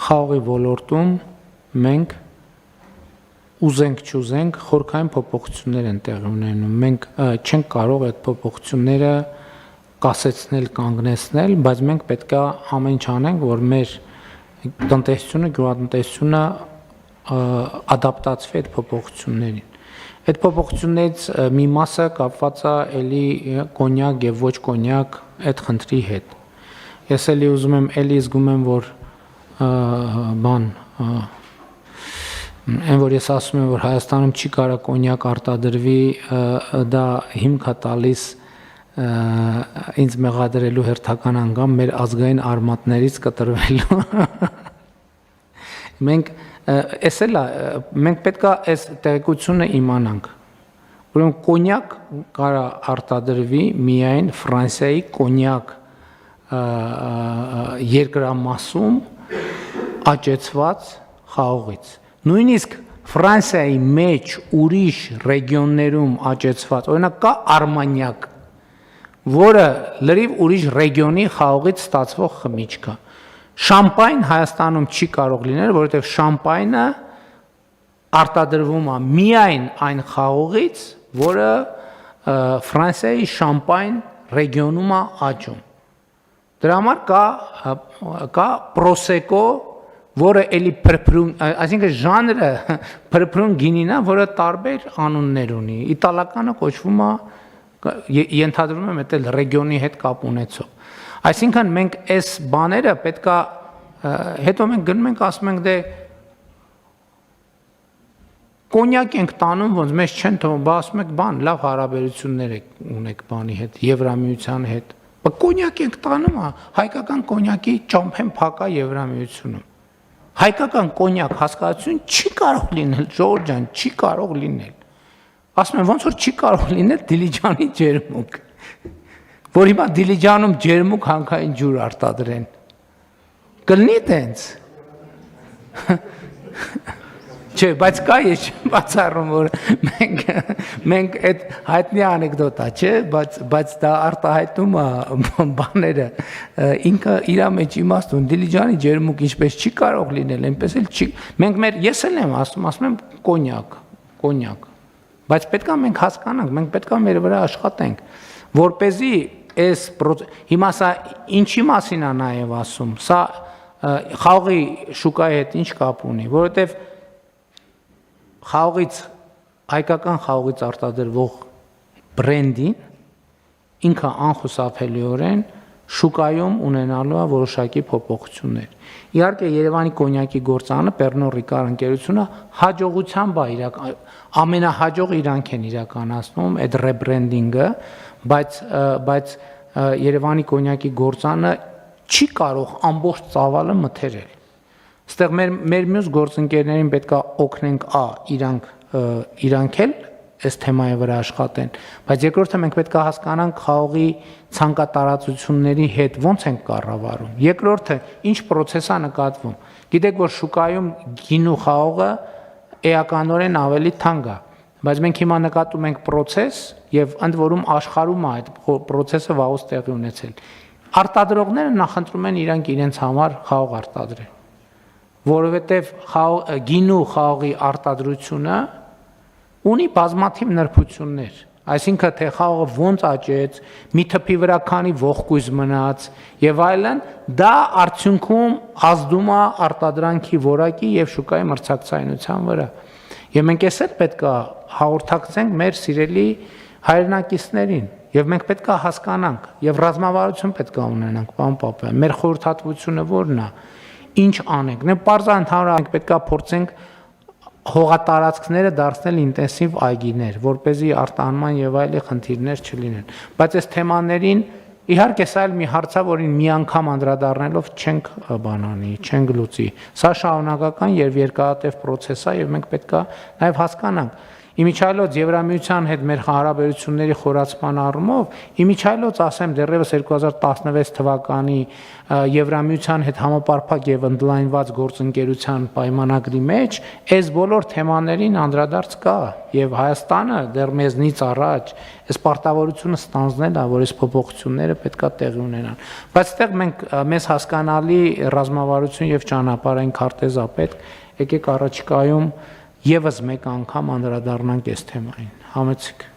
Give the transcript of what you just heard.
խաղի ոլորտում մենք ուզենք չուզենք խորքային փոփոխություններ են տեղի ունենում։ Մենք չենք կարող այդ փոփոխությունները կասեցնել, կանգնեցնել, բայց մենք պետք է ամեն ինչ անենք, որ մեր տնտեսությունը, գյուղատնտեսությունը ադապտացվի այդ փոփոխություններին։ Այդ փոփոխություններից մի մասը կապված է էլի կոնյակ եւ ոչ կոնյակ այդ խնդրի հետ։ Ես էլի ուզում եմ, էլի զգում եմ, որ Այն որ ես ասում եմ, որ Հայաստանում չի կարող կոնյակ արտադրվի, դա հիմք է տալիս ինձ մեղադրելու հերթական անգամ մեր ազգային արմատներից կտրվելու։ Մենք մենք պետք է այս տեղեկությունը իմանանք։ Ուրեմն կոնյակ կարա արտադրվի միայն Ֆրանսիայի կոնյակ երկրամասում աճեցված խաղողից։ Նույնիսկ Ֆրանսիայի մեջ ուրիշ ռեգիոններում աճեցված, օրինակ կա արմանյակ, որը լրիվ ուրիշ ռեգիոնի խաղողից ստացվող խմիչք է։ Շամպայն Հայաստանում չի կարող լինել, որովհետև շամպայնը արտադրվում է միայն այն խաղողից, որը Ֆրանսիայի շամպայն ռեգիոնում է աճում։ Դրա համար կա պրոսեկո, որը էլի փրփրուն, այսինքն ժանրը փրփրուն գինին է, որը տարբեր անուններ ունի։ Իտալականը կոչվում է, ենթադրում եմ, դա ռեգիոնի հետ կապ ունեցող։ Այսինքն մենք այս բաները պետքա հետո մենք գնում ենք ասում ենք դե կոնյակ ենք տանում, ոնց մեզ չեն թվում, բա ասում եք բան, լավ հարաբերություններ ունեք բանի հետ, Եվրամիության հետ։ Բա կոնյակ ենք տանում, հայկական կոնյակի ճամփեն փակա Եվրամիությունում։ Հայկական կոնյակ հասկացություն չի կարող լինել, Ժորժ ջան, չի կարող լինել։ Ասում եմ, ոնց որ չի կարող լինել Դիլիջանի ջերմուկ, որ հիմա Դիլիջանում ջերմուկ հանքային ջուր արտադրեն։ Կլինի տենց։ Չէ, բայց կա ես չեմ բացառում, որ մենք այդ հայտնի անեկդոտա, չէ, բայց դա արտահայտում է բաները, ինքը իր մեջ իմաստ ունի, Դիլիջանի ջերմուկ ինչպես չի կարող լինել, այնպես էլ չի, ես էլ եմ ասում եմ կոնյակ, բայց պետք է մենք հասկանանք, մենք պետք է մեր վրա աշխատենք, որպեսզի այս հիմա սա ինչի մասին է նաև ասում, սա խաղողի շուկայի հետ ինչ կապ ունի, որովհետև հայկական խաղողից արտադրվող բրենդին ինքը անխուսափելիորեն շուկայում ունենալու է որոշակի փոփոխություններ։ Իհարկե Երևանի կոնյակի գործարանը Pernod Ricard ընկերությունը հաջողությամբ ամենահաջող իրանք են իրականացնում այդ ռեբրենդինգը, բայց Երևանի կոնյակի գործարանը չի կարող ամբողջ ծավալը մթերել։ Այստեղ մեր մյուս գործընկերներին պետք է օգնենք իրանք էլ այս թեմայի վրա աշխատեն, բայց երկրորդը մենք պետք է հասկանանք խաղողի ցանկատարածությունների հետ ոնց ենք կառավարում։ Երկրորդը ինչ process է նկատվում։ Գիտեք, որ շուկայում գինու խաղողը էականորեն ավելի թանկ է, բայց մենք հիմա նկատում ենք process եւ ընդ որում աշխարհում է այդ process-ը վաղուց տեղի ունեցել։ Արտադրողները նախընտրում են իրենց համար խաղող արտադրել, որովհետև գինու խաղողի արտադրությունը ունի բազմաթիվ նրբություններ, այսինքն թե խաղողը ոնց աճեց, մի թփի վրա քանի ողկույզ մնաց եւ այլն, դա արդյունքում ազդում է արտադրանքի որակի եւ շուկայի մրցակցայնության վրա։ Եվ մենք էս էլ պետք է հաղորդակցենք մեր սիրելի հայրենակիցներին, եւ մենք պետք է հասկանանք եւ ռազմավարություն պետք է ունենանք, պարոն Պապյան, մեր խորհրդատվությունը ո՞րն է, ինչ անենք, պարզա ընդհանրապես պետք է փորձենք հողատարածքները դարձնել ինտենսիվ այգիներ, որպեսզի արտահանման եւ այլ խնդիրներ չլինեն, բայց այս թեմաներին իհարկե սա էլ մի հարց է, որին մի անգամ անդրադառնալով չենք բանանի, չենք լուծի, սա շարունակական եւ երկարատև process է եւ մենք պետք է նաեւ հասկանանք։ Իմիջիայլոց Եվրամիության հետ մեր հարաբերությունների խորացման առումով, իմիջիայլոց ասեմ դեռևս 2016 թվականի Եվրամիության հետ համապարփակ եւ ընդլայնված գործընկերության պայմանագրի մեջ այս բոլոր թեմաներին անդրադարձ կա եւ Հայաստանը դեռ մեզնից առաջ այս պարտավորությունը ստանձնել է, որ այս փոփոխությունները պետքա տեղի ունենան։ Բայց այդտեղ մենք մեզ հասկանալի ռազմավարություն եւ ճանապարհ են քարտեզա պետք, եկեք առաջիկայում Եվս մեկ անգամ անդրադառնանք այս թեմային։ Համեցեք։